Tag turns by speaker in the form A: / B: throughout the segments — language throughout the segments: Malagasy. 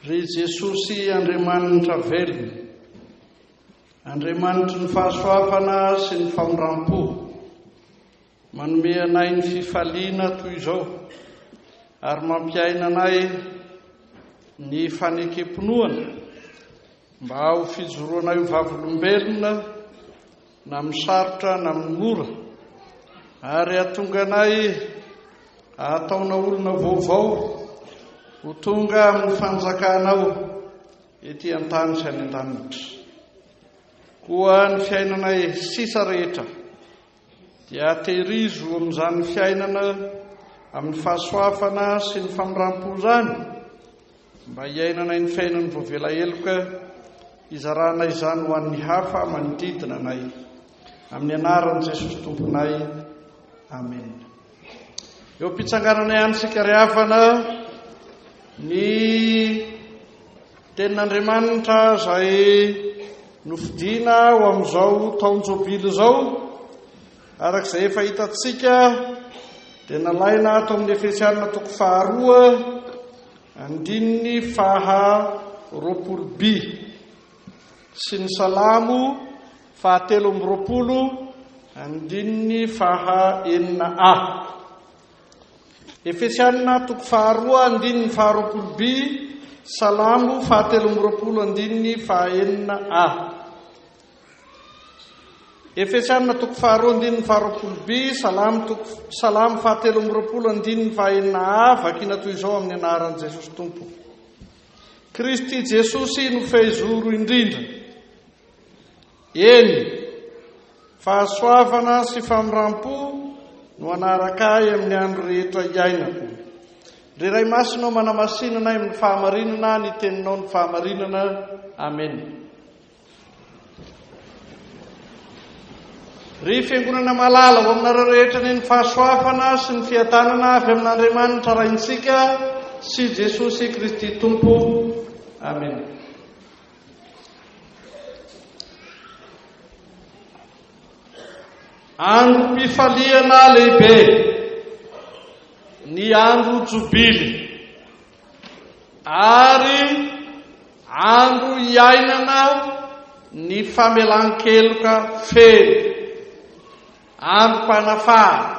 A: ry Jesosy Andriamanitra velona, Andriamanitry ny fahasoavana sy ny famindram-po, manome anay ny fifaliana toy izao ary mampiaina anay ny fanekempinoana mba ho fijoroanay ho vavolombelona na misarotra na mimora, ary atonga anay ataona olona vaovao ho tonga amin'ny fanjakanao ety an-tany sy any an-danitra. Koa ny fiainanay sisa rehetra dia tehirizo amin'izany fiainana amin'ny fahasoafana sy ny famindram-po zany, mba hiainanay ny fiainany voavela eloka izarana izany ho an'ny hafa manodidina anay, amin'ny anaran'i Jesosy tomponay. Amen. Eo am-pitsanganana ihany sika ry havana ny tenin'Andriamanitra izay nofidina ho amin'izao taon-jobily izao, arak'izay efa hitantsika dia nalaina ato amin'ny Efesianina 2:20 sy ny Salamo 3:9a. Efesianina 2:20 Salamo 3:9a. Efesianina 2:20 Salamo 3:9a vakina toy izao amin'ny anaran'i Jesosy Tompo. Kristy Jesosy no fehizoro indrindra, eny fahasoavana sy famindram-po no anaraka ahy amin'ny andro rehetra iainako. Ry Ray Masina manamasinana amin'ny fahamarinana ny teninao ny fahamarinana. Amen. Ry fiangonana malala ho aminareo rehetra ny fahasoafana sy ny fiadanana avy amin'Andriamanitra raintsika sy Jesosy Kristy Tompo. Amen. Androm-pifaliana lehibe, ny andro jobily, ary andro iainana ny famelan-keloka feno, androm-panafara.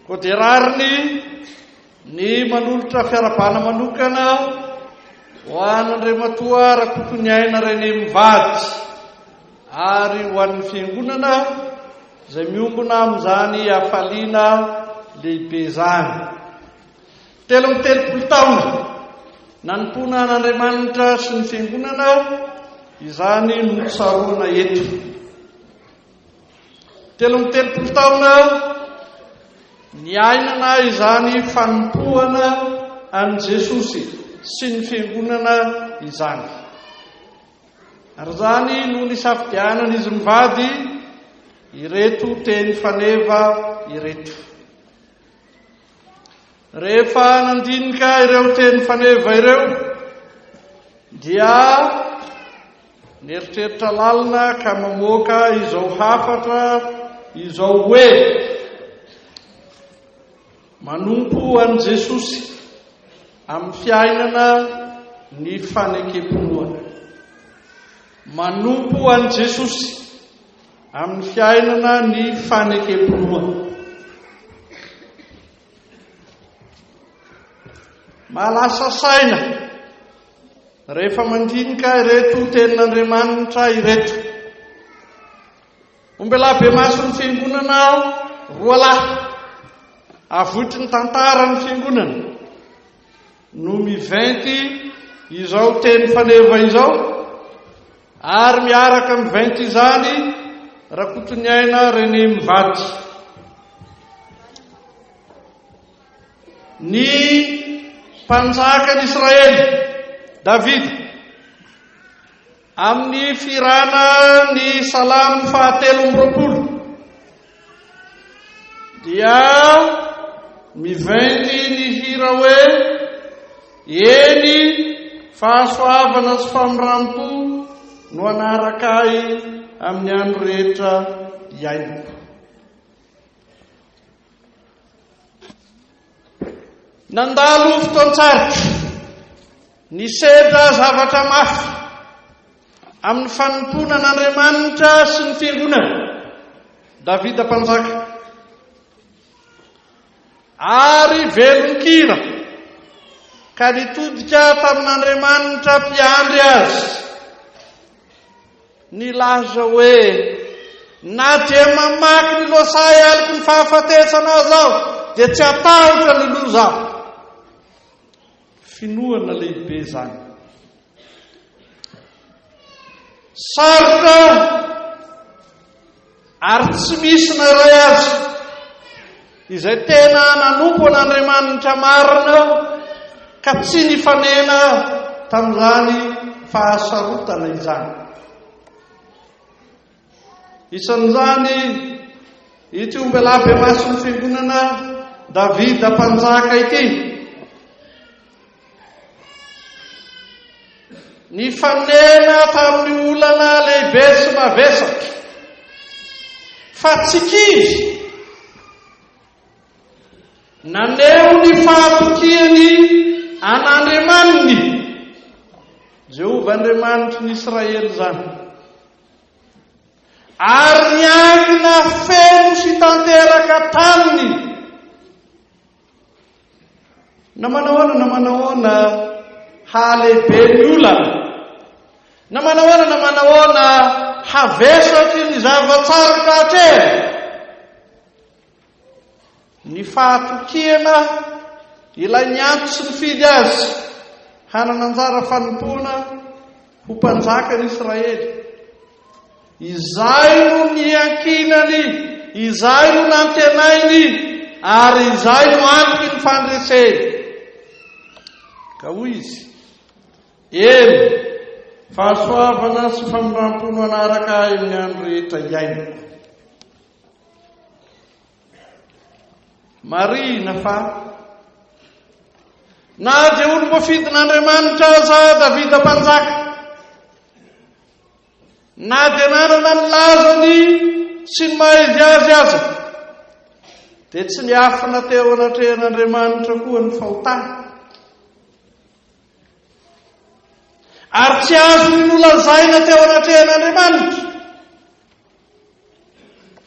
A: Koa dia rariny ny manolotra fiarabana manokana ho an'Andriamatoa rakoto ny aina reny mivady, ary ho an'ny fiangonana izay miombona amin'izany hafaliana lehibe izany. 70 taona nanompoana an'Andriamanitra sy ny fiangonana izany no tsaroana eto. 70 taona ny ainana izany fanompoana an' Jesosy sy ny fiangonana izany. Ary zany no nisafidianana izy mivady ireto teny faneva ireto. Rehefa nandinika ireo teny faneva ireo dia nieritreritra lalina ka mamoaka izao hafatra izao hoe: manompo an' Jesosy amin'ny fiainana ny fanekempinoana. Manompo an' Jesosy amin'ny fiainana ny fanekempinoana. Mahalasa saina rehefa mandinika ireto tenin'Andriamanitra ireto. Ombela be maso ny fiangonana roa lahy, avotry ny tantara ny fiangonana no miventy izao teny faneva izao, ary miaraka miventy izany rakoto ny aina reny mivady. Ny mpanjakan'Israely Davida amin'ny firana ny Salamo 3:9 dia miventy ny hira hoe: eny fahasoavana sy famindram-po no anaraka ahy amin'ny andro rehetra iainako. Nandalo fotoan-tsarotra ny sedra zavatra mafy amin'ny fanomponan'Andriamanitra sy ny fiangonana. Davida mpanjaka ary velon-kira ka nitodika tamin'Andriamanitra mpiandry azy, nilaza hoe na dia mamaky ny loasay aliko ny fahafatesana zao dia tsy atahotra ny loza. Finoana lehibe zany. Sarotra ary tsy misy na ray azy izay tena nanompo an'Andriamanitra marina ka tsy nifanena tamin'izany fahasarotana izany. Isan'izany ity ombelabe mason'ny fiangonana Davida mpanjaka ity. Nifanena tamin'ny olana lehibe sy mavesatra fa tsy kizy naneo ny fahatokiany an'Andriamaniny, Jehovah Andriamanitry ny Israely zany, ary niangina feno sy tanteraka taminy. Na manahoana halehibe ny olana, na manahoana havesatry ny zava-tsara kahatrehany. Ny fahatokiana ilay ny anto sy ny fidy azy hanana anjara fanompona ho mpanjaka ny Israely. Izay no niankinany, izay no nantenainy, ary izay no antoky ny fandreseny. Ka hoy izy, eny fahasoavana sy famoram-pono anaraka ahy amin'ny andro rehetra iainako. Marina fa na dia olo voafidin'Andriamanitra aza Davida mpanjaka, na dia nanana ny lazany sy ny maha-izy azy aza, dia tsy niafina teo anatrehan'Andriamanitra koa ny fahotana. Ary tsy azo nolazaina teo anatrehan'Andriamanitra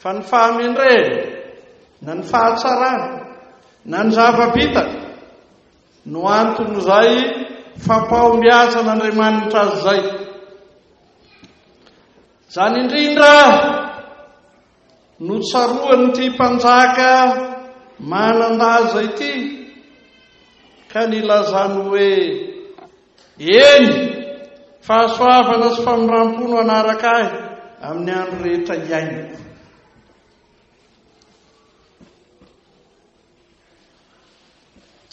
A: fa ny fahamendrena na ny fahatsarana na ny zava-bitana no anton'izay fampahombiaza an'Andriamanitra azy zay. Zany indrindra no tsaroan'ity mpanjaka manan-daza ity ka nilazany hoe eny fahasoavana sy famoram-pono anaraka ahy amin'ny andro rehetra iainako.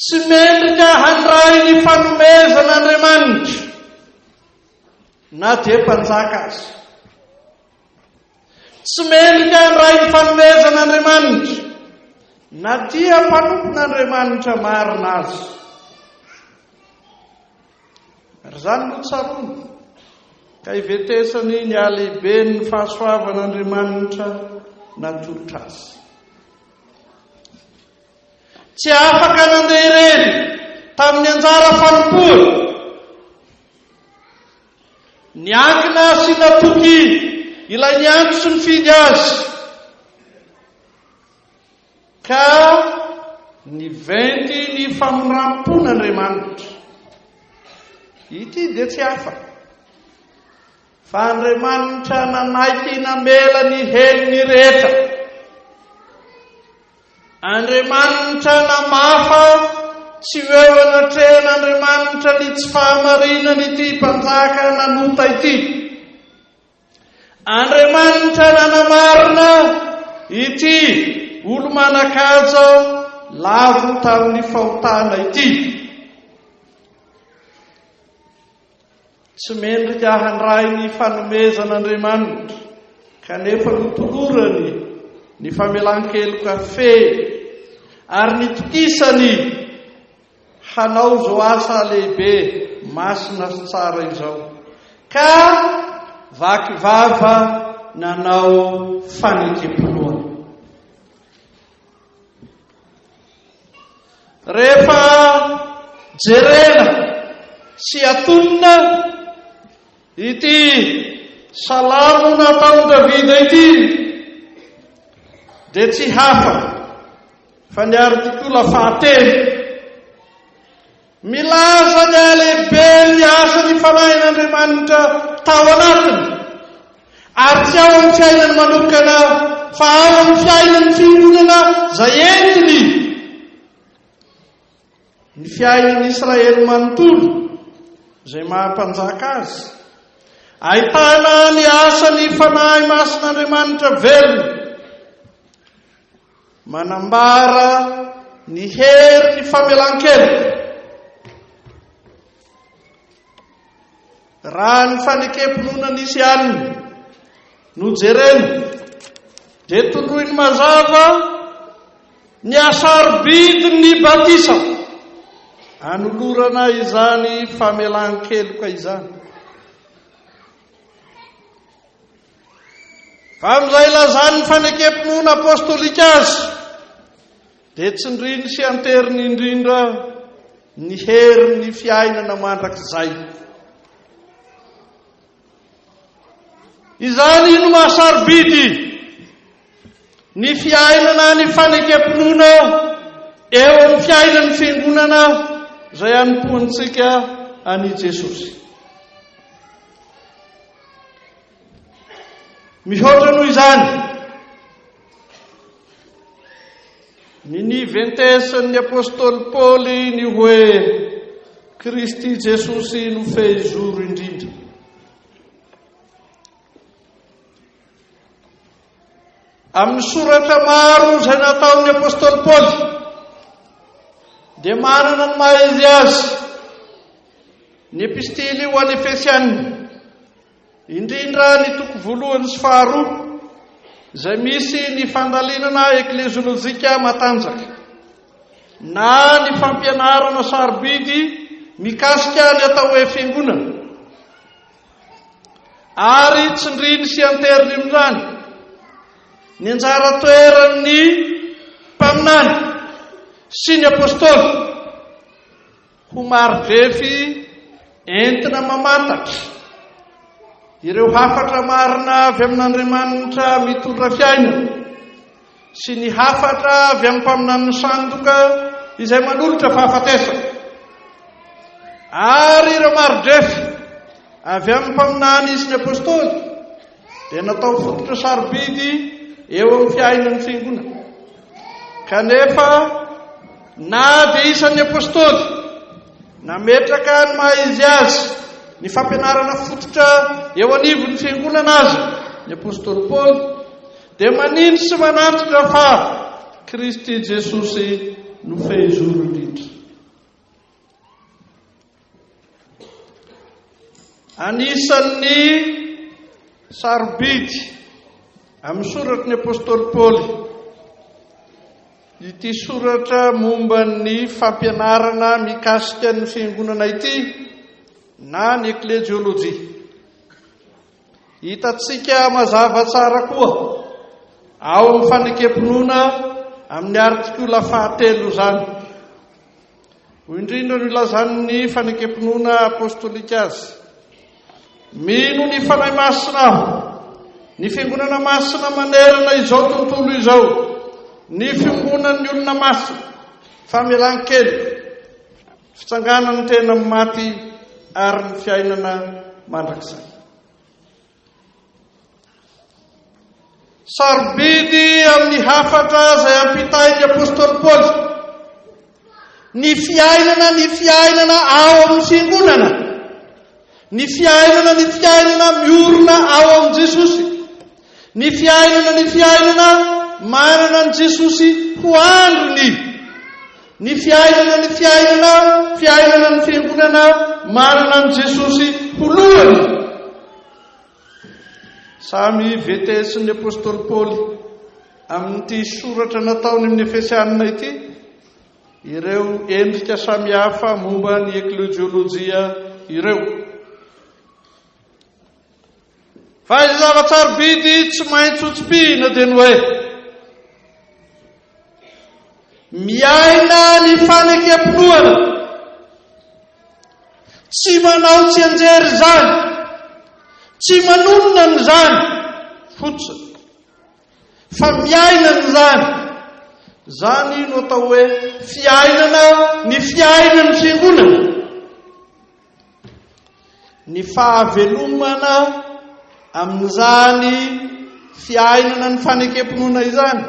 A: Tsy mendrika handray ny fanomezan'Andriamanitra na dia mpanjaka azy. Tsy mendrika handray ny fanomezan'Andriamanitra na dia mpanompon'Andriamanitra marina azy. Ary zany no tsarona ka ivetesany ny alehibe ny fahasoavan'Andriamanitra natolotra azy. Tsy afaka nandeha ireny tamin'ny anjara fanompoana, niankina sy natoky ilay nianto sy ny fidy azy, ka niventy ny famoram-pon'Andriamanitra. Ity dia tsy hafa fa Andriamanitra nanaiky namela ny heliny rehetra. Andriamanitra namafa tsy eo anatrehan'Andriamanitra ny tsy fahamarinany ity mpanjaka nanota ity. Andriamanitra nanamarina ity olo manakaja lavo tamin'ny fahotana ity. Tsy mendrika handray ny fanomezan'Andriamanitra kanefa notolorany ny famelan-kelo-kafe ary nitokisany hanao zao asa lehibe masina sy tsara izao, ka vakivava nanao fanekempoloana. Rehefa jerena sy atonina ity salamo nataony Davida ity dia tsy hafa fa ny ary tikola fahatelo milaza ny alehibe ny asany fanahin'Andriamanitra tao anatiny ary tsy ao amin'ny fiainany manokana fa ao amin'ny fiainany fiangonana izay entiny ny fiainany Israely manontolo izay mahampanjaka azy ahitana ny asany fanahy mason'Andriamanitra velona manambara ny hery ny famelan-keloko raha ny fanekemponona nisy alina no jerena dia toloiny mazava ny asarobidiny batisa anolorana izany famelan-keloka izany. Fa amin'izay lazany ny fanekemponona apôstôlika azy dia tsindriny sy anteriny indrindra ny hery ny fiainana mandrakizay. Izany ino mahasarobidy ny fiainana ny fanekemponona eo amin'ny fiainan'ny fiangonana izay anompoantsika ani Jesosy. Mihoatra noho izany ny niventesan'ny apôstôly Paoly ny hoe Kristy Jesosy no fehizoro indrindra. Amin'ny soratra maro izay nataon'ny apôstôly Paoly dia manana ny maha izy azy ny epistily ho an'ny Efesianina indrindra ny toko voalohany sy faharoa izay misy ny fandalinana ekleziolojika matanjaka na ny fampianarana sarobidy mikasika ny atao hoe fiangonana ary tsindriny sy anteriny amin'izany ny anjara toeran'ny mpaminany sy ny apôstôly ho marodrefy entina mamantatra ireo hafatra marina avy amin'Andriamanitra mitondra fiainana sy ny hafatra avy amin'ny mpaminan'ny sandoka izay manolotra fahafatesana ary ireo marodrefy avy amin'ny mpaminany sy ny apôstôly dia natao fototra sarobidy eo amin'ny fiainan'ny fiangonana. Kanefa na dia isan'ny apôstôly nametraka ny maha izy azy ny fampianarana fototra eo anivon'ny fiangonana azy ny apôstôly Paoly dia manino sy manatitra fa Kristy Jesosy no fehizoro indrindra. Anisan'ny sarobidy amin'ny sorat'ny apôstôly Paoly ity soratra momba ny fampianarana mikasika ny fiangonana ity na ny ekleziolojia. Hitatsika mazava tsara koa ao amin'ny fanekemponona amin'ny artikola fahatelo izany ho indrindra no ilazan'ny fanekemponona apôstôlika azy. Mino ny fanahy masina ny fiangonana masina manerana izao tontolo izao ny fiangonan'ny olona masina famelan-keloko fitsanganany tena maty ary ny fiainana mandrakizay. Sarobidy amin'ny hafatra izay ampitahin'ny apôstôly Paoly ny fiainana ao amin'ny fiangonana ny fiainana miorina ao amin'ny Jesosy ny fiainana manana ny Jesosy ho androny ny fiainana ny fiangonana manana ny Jesosy ho lohany. Samy vetesin'ny apôstôly Paoly amin'ity soratra nataony amin'ny Efesianina ity ireo endrika samihafa momba ny ekleziolojia ireo. Fa izy zava-tsarobidy tsy maintsy hotsipihina dia ny hoe miaina ny fanekemponoana tsy manao tsy anjery zany, tsy manonona ny zany fotsiny, fa miaina ny zany. Zany no atao hoe fiainana, ny fiainan'ny fiangonana, ny fahavelomana amin'izany fiainana ny fanekempinoana izany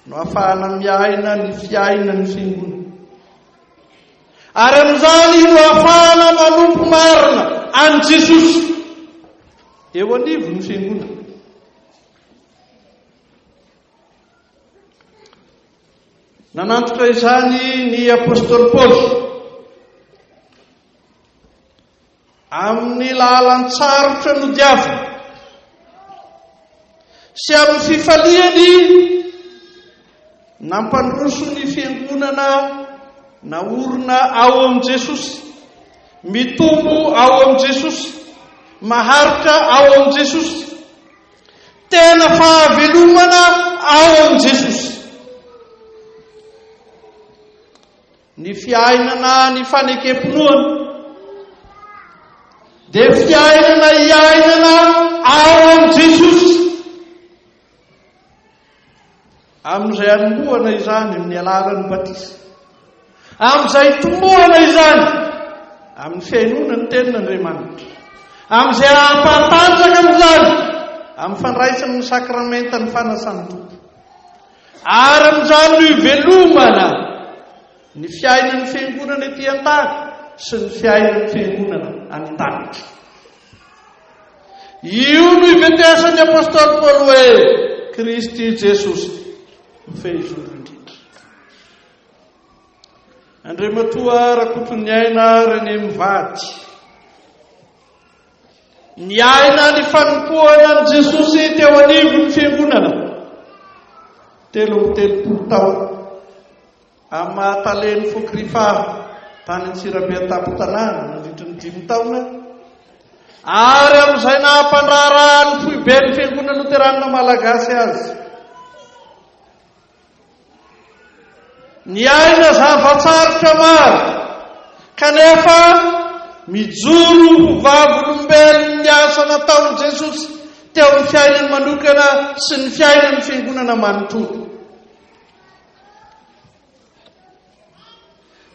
A: no ahafahana miaina ny fiainan'ny fiangonana. Ary amin'izany no ahafahana manompo marina an' Jesosy eo anivon'ny fiangonana. Nanantotra izany ny apôstôly Paoly amin'ny lalan-tsarotra no diavina sy amin'ny fifaliany nampandroso ny fiangonana naorina ao amin'i Jesosy, mitombo ao amin'i Jesosy, maharitra ao amin'i Jesosy, tena fahavelomana ao amin'i Jesosy. Ny fiainana ny fanekempinoana dia fiainana iainana ao amin'i Jesosy. Amin'izay anombohana izany amin'ny alalan'ny batisa, amin'izay tombohana izany amin'ny fiainona ny tenin'Andriamanitra, amin'izay ampatanjaka amin'izany amin'ny fandraisany ny sakramenta ny fanasany tompo, ary amin'izany no ivelomana ny fiainan'ny fiangonana ety an-tany sy ny fiainan'ny fiangonana any an-danitra. Io no ivetesan'ny apôstôly Paoly hoe Kristy Jesosy mifehizoro indrindra. Andriamatoa rakoto ny aina reny mivady, ny aina ny fanompoana an' Jesosy teo anivon'ny fiangonana 30 taona amin'ny mahataleny Fokrifa tany Antsirabe an-tampon-tanàna nandritra ny 5 taona, ary amin'izay nahampandrara ny foibe ny fiangonana Loterana Malagasy azy. Ny aina zavatsarotra maro, kanefa mijoro ho vavolombelony ny asa nataon'i Jesosy teo amin'ny fiainany manokana sy ny fiainan'ny fiangonana manontolo.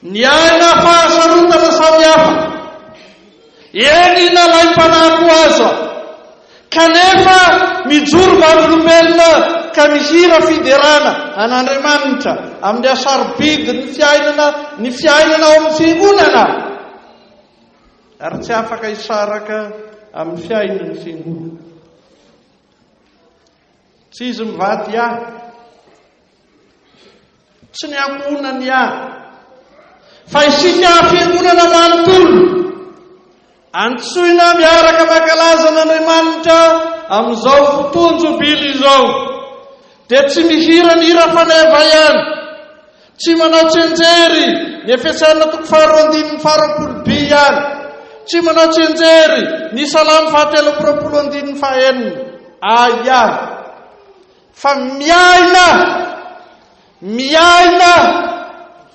A: Ny aina fahasarotana samihafa, eny nalaim-panako aza, kanefa mijoro vavolombelona ka mihira fiderana an'Andriamanitra amin'ny asarobidi ny fiainana ao amin'ny fiangonana, ary tsy afaka hisaraka amin'ny fiainan'ny fiangonana. Tsy izy mivady ihany, tsy ny ankonany ihany, fa isika fiangonana manontolo antsoina miaraka mankalaza an'Andriamanitra amin'izao fotoana jobily izao, dia tsy mihira ny hira faneva ihany, tsy manao tsenjery ny efesaina 2:20 ihany, tsy manao tsenjery ny salamo 3:9 ihany, fa miaina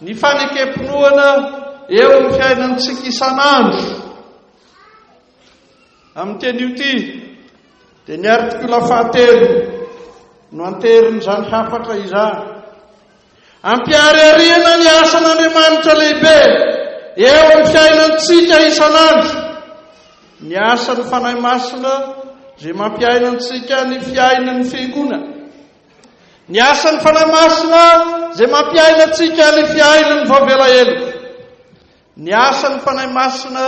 A: ny fanekempinoana eo amin'ny fiainantsika isan'andro. Amin'ny teny io ty dia ny artikula 7 no anterin'izany hafatra izany, ampiariariana ny asan'Andriamanitra lehibe eo amin'ny fiainantsika isan'andro, ny asany fanahy masina izay mampiainantsika ny fiainan'ny fiangonana, ny asany fanahy masina izay mampiainantsika ny fiainan'ny vaovelaheloko, ny asany fanahy masina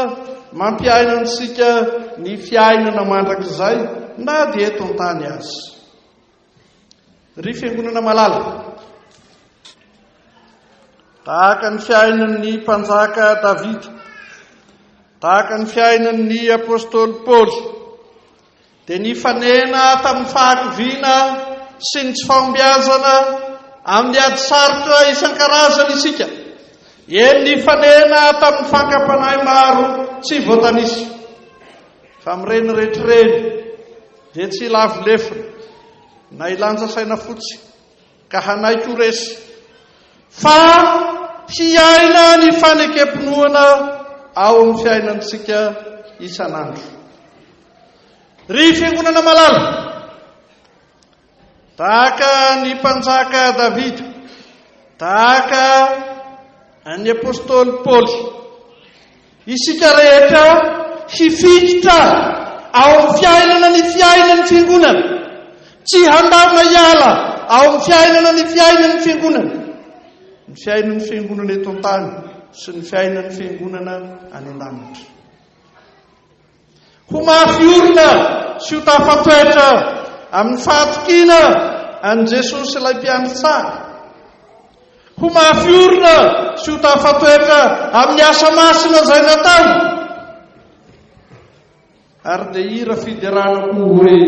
A: mampiainantsika ny fiainana mandrakizay na dia eto an-tany azy. Ry fiangonana malalaka, tahaka ny fiainan'ny mpanjaka Davida, tahaka ny fiainan'ny apôstôly Paoly, dia nifanena tamin'ny fahakiviana sy ny tsy fahombiazana amin'ny ady sarotra isan-karazany isika, eny nifanena tamin'ny fankapanahy maro tsy voatanisy, fa mireny rehetrareny dia tsy lavolefona na ilanja saina fotsy ka hanaiky ho resy, fa hiaina ny fanekempinoana ao amin'ny fiainantsika isan'andro. Ry fiangonana malala, tahaka ny mpanjaka Davida, tahaka ny apôstôly Paoly, isika rehetra hifikitra ao amin'ny fiainana ny fiainan'ny fiangonana, tsy handavina hiala ao amin'ny fiainana ny fiainan'ny fiangonana, ny fiainan'ny fiangonana eto an-tany sy ny fiainan'ny fiangonana any an-danitra. Ho mafy orina sy ho tafatoetra amin'ny fahatokiana an' Jesosy ilay mpianitsara. Ho mafy orina sy ho tafatoetra amin'ny asa masina izay natao. Ary dia hira fiderana koa hoe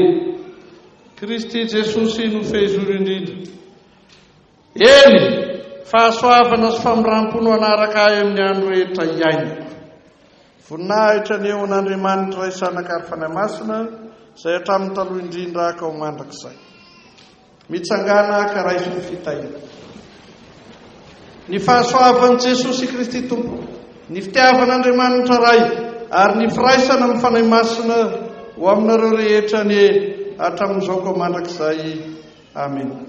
A: Kristy Jesosy no fehizoro indrindra. Eny, fahasoavana sy famirampo-no anaraka ahy amin'ny andro rehetra iainako. Voninahitra ny eo an'Andriamanitra isanakary fanahy masina, izay hatramin'ny taloha indrindra ka ho mandrakizay. Mitsangana ka raiso ny fitahiana. Ny fahasoavan'i Jesosy Kristy Tompo, ny fitiavan'Andriamanitra ray, ary ny firaisana amin'ny fanahy masina ho aminareo rehetra ny hatramin'izao ka ho mandrakizay. Amen.